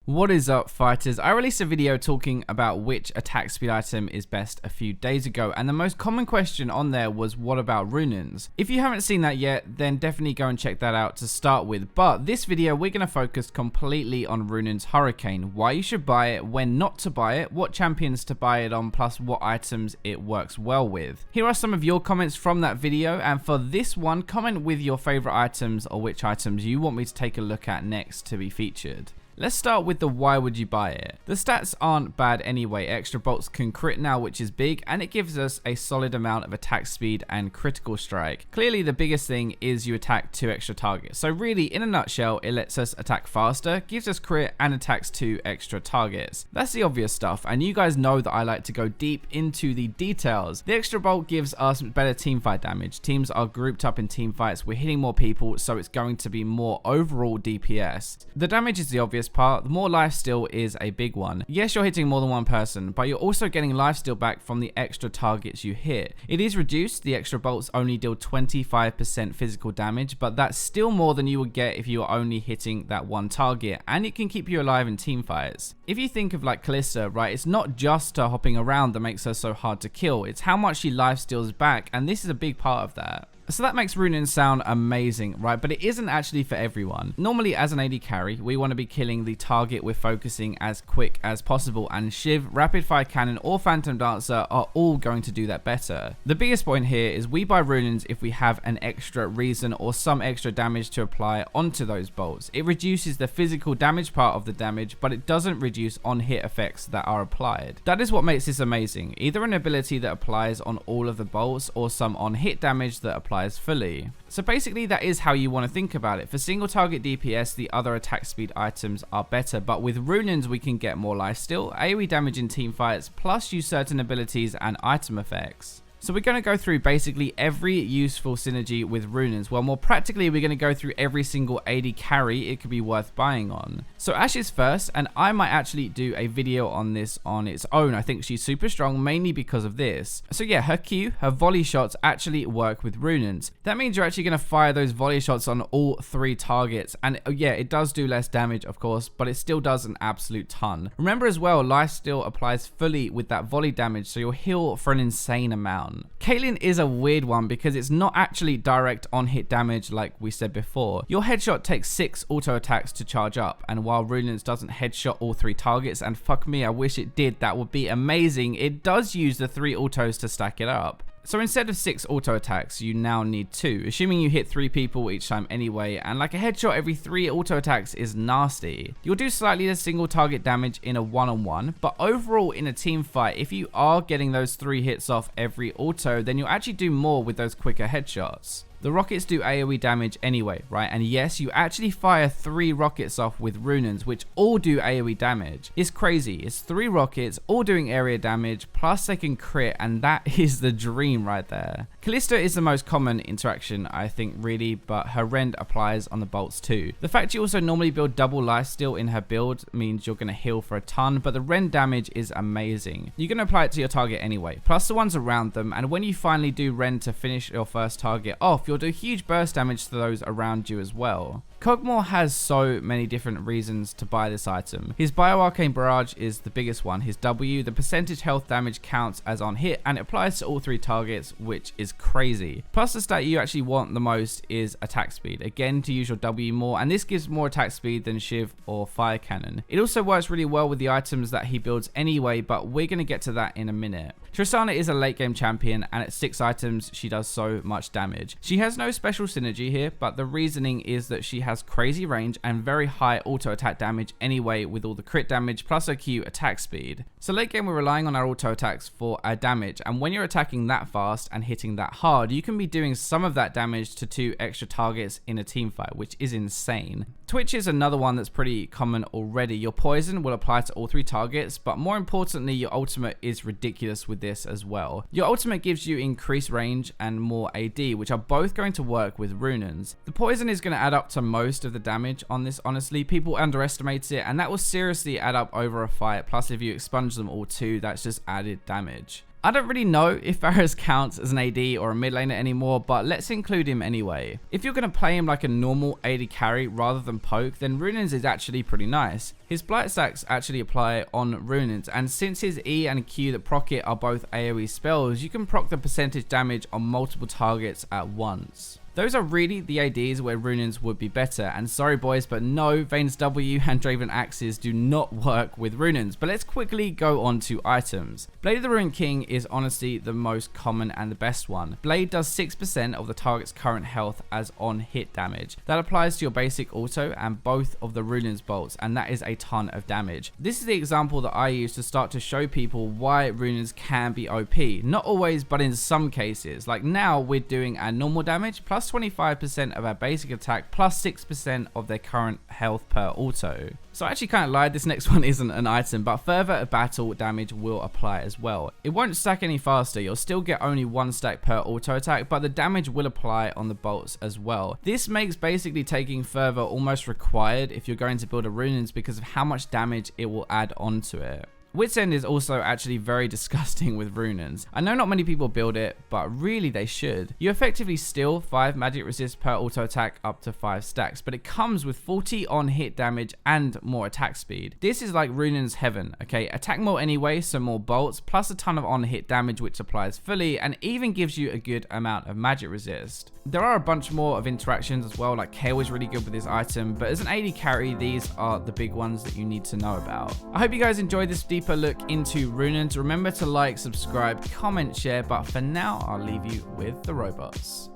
What is up, fighters? I released a video talking about which attack speed item is best a few days ago, and the most common question on there was, what about Runaans? If you haven't seen that yet, then definitely go and check that out to start with. But this video, we're going to focus completely on Runaan's Hurricane, why you should buy it, when not to buy it, what champions to buy it on, plus what items it works well with. Here are some of your comments from that video, and for this one, comment with your favorite items or which items you want me to take a look at next to be featured. Let's start with the why would you buy it. The stats aren't bad anyway. Extra bolts can crit now, which is big, and it gives us a solid amount of attack speed and critical strike. Clearly the biggest thing is you attack 2 extra targets. So really, in a nutshell, it lets us attack faster, gives us crit, and attacks 2 extra targets. That's the obvious stuff, and you guys know that I like to go deep into the details. The extra bolt gives us better teamfight damage. Teams are grouped up in team fights, we're hitting more people, so it's going to be more overall DPS. The damage is the obvious part. The more lifesteal is a big one. Yes, you're hitting more than one person, but you're also getting lifesteal back from the extra targets you hit. It is reduced. The extra bolts only deal 25% physical damage, but that's still more than you would get if you were only hitting that one target, and it can keep you alive in team fights. If you think of like Kalista, right, it's not just her hopping around that makes her so hard to kill, it's how much she lifesteals back, and this is a big part of that. So that makes Runaan sound amazing, right? But it isn't actually for everyone. Normally, as an AD carry, we want to be killing the target we're focusing as quick as possible, and Shiv, Rapid Fire Cannon, or Phantom Dancer are all going to do that better. The biggest point here is we buy Runaans if we have an extra reason or some extra damage to apply onto those bolts. It reduces the physical damage part of the damage, but it doesn't reduce on-hit effects that are applied. That is what makes this amazing. Either an ability that applies on all of the bolts, or some on-hit damage that applies fully. So basically that is how you want to think about it. For single target DPS, the other attack speed items are better, but with Runaans we can get more lifesteal, AoE damage in team fights, plus use certain abilities and item effects. So we're going to go through basically every useful synergy with Runaans. Well, more practically, we're going to go through every single AD carry it could be worth buying on. So Ashe is first, and I might actually do a video on this on its own. I think she's super strong, mainly because of this. So yeah, her Q, her volley shots actually work with Runaans. That means you're actually going to fire those volley shots on all 3 targets. And yeah, it does do less damage, of course, but it still does an absolute ton. Remember as well, lifesteal applies fully with that volley damage, so you'll heal for an insane amount. Caitlyn is a weird one because it's not actually direct on-hit damage like we said before. Your headshot takes 6 auto attacks to charge up, and while Runaans doesn't headshot all 3 targets, and fuck me, I wish it did, that would be amazing, it does use the 3 autos to stack it up. So instead of 6 auto attacks, you now need 2, assuming you hit 3 people each time anyway, and like a headshot every 3 auto attacks is nasty. You'll do slightly less single target damage in a one-on-one, but overall in a team fight, if you are getting those 3 hits off every auto, then you'll actually do more with those quicker headshots. The rockets do AoE damage anyway, right? And yes, you actually fire 3 rockets off with Runaans, which all do AoE damage. It's crazy. It's 3 rockets, all doing area damage, plus they can crit, and that is the dream right there. Kalista is the most common interaction, I think, really, but her rend applies on the bolts too. The fact you also normally build double lifesteal in her build means you're going to heal for a ton, but the rend damage is amazing. You're going to apply it to your target anyway, plus the ones around them, and when you finally do rend to finish your first target off, you'll do huge burst damage to those around you as well. Kog'Maw has so many different reasons to buy this item. His Bioarcane Barrage is the biggest one. His W, the percentage health damage counts as on hit, and it applies to all 3 targets, which is crazy. Plus the stat you actually want the most is attack speed. Again, to use your W more, and this gives more attack speed than Shiv or Fire Cannon. It also works really well with the items that he builds anyway, but we're going to get to that in a minute. Tristana is a late game champion, and at 6 items she does so much damage. She has no special synergy here, but the reasoning is that she has crazy range and very high auto attack damage anyway, with all the crit damage plus her Q attack speed. So late game we're relying on our auto attacks for our damage, and when you're attacking that fast and hitting that hard, you can be doing some of that damage to 2 extra targets in a team fight, which is insane. Twitch is another one that's pretty common already. Your poison will apply to all 3 targets, but more importantly, your ultimate is ridiculous with this as well. Your ultimate gives you increased range and more AD, which are both going to work with Runaans. The poison is going to add up to most of the damage on this, honestly. People underestimate it, and that will seriously add up over a fight, plus if you expunge them all too, that's just added damage. I don't really know if Varus counts as an AD or a mid laner anymore, but let's include him anyway. If you're going to play him like a normal AD carry rather than poke, then Runaan's is actually pretty nice. His blight stacks actually apply on Runaan's, and since his E and Q that proc it are both AoE spells, you can proc the percentage damage on multiple targets at once. Those are really the ADs where Runaan's would be better, and sorry boys, but no, Vayne's W and Draven Axes do not work with Runaan's. But let's quickly go on to items. Blade of the Ruined King is honestly the most common and the best one. Blade does 6% of the target's current health as on hit damage. That applies to your basic auto and both of the Runaan's bolts, and that is a ton of damage. This is the example that I use to start to show people why Runaan's can be OP. Not always, but in some cases. Like now we're doing our normal damage plus 25% of our basic attack plus 6% of their current health per auto. So I actually kind of lied, this next one isn't an item, but further battle damage will apply as well. It won't stack any faster, you'll still get only 1 stack per auto attack, but the damage will apply on the bolts as well. This makes basically taking further almost required if you're going to build a Runaan's because of how much damage it will add onto it. Wit's End is also actually very disgusting with Runaan's. I know not many people build it, but really they should. You effectively steal 5 magic resist per auto attack up to 5 stacks, but it comes with 40 on hit damage and more attack speed. This is like Runaan's heaven, okay? Attack more anyway, so more bolts, plus a ton of on hit damage which applies fully, and even gives you a good amount of magic resist. There are a bunch more of interactions as well, like Kale is really good with this item, but as an AD carry, these are the big ones that you need to know about. I hope you guys enjoyed this deeper look into Runaan's. Remember to like, subscribe, comment, share, but for now, I'll leave you with the robots.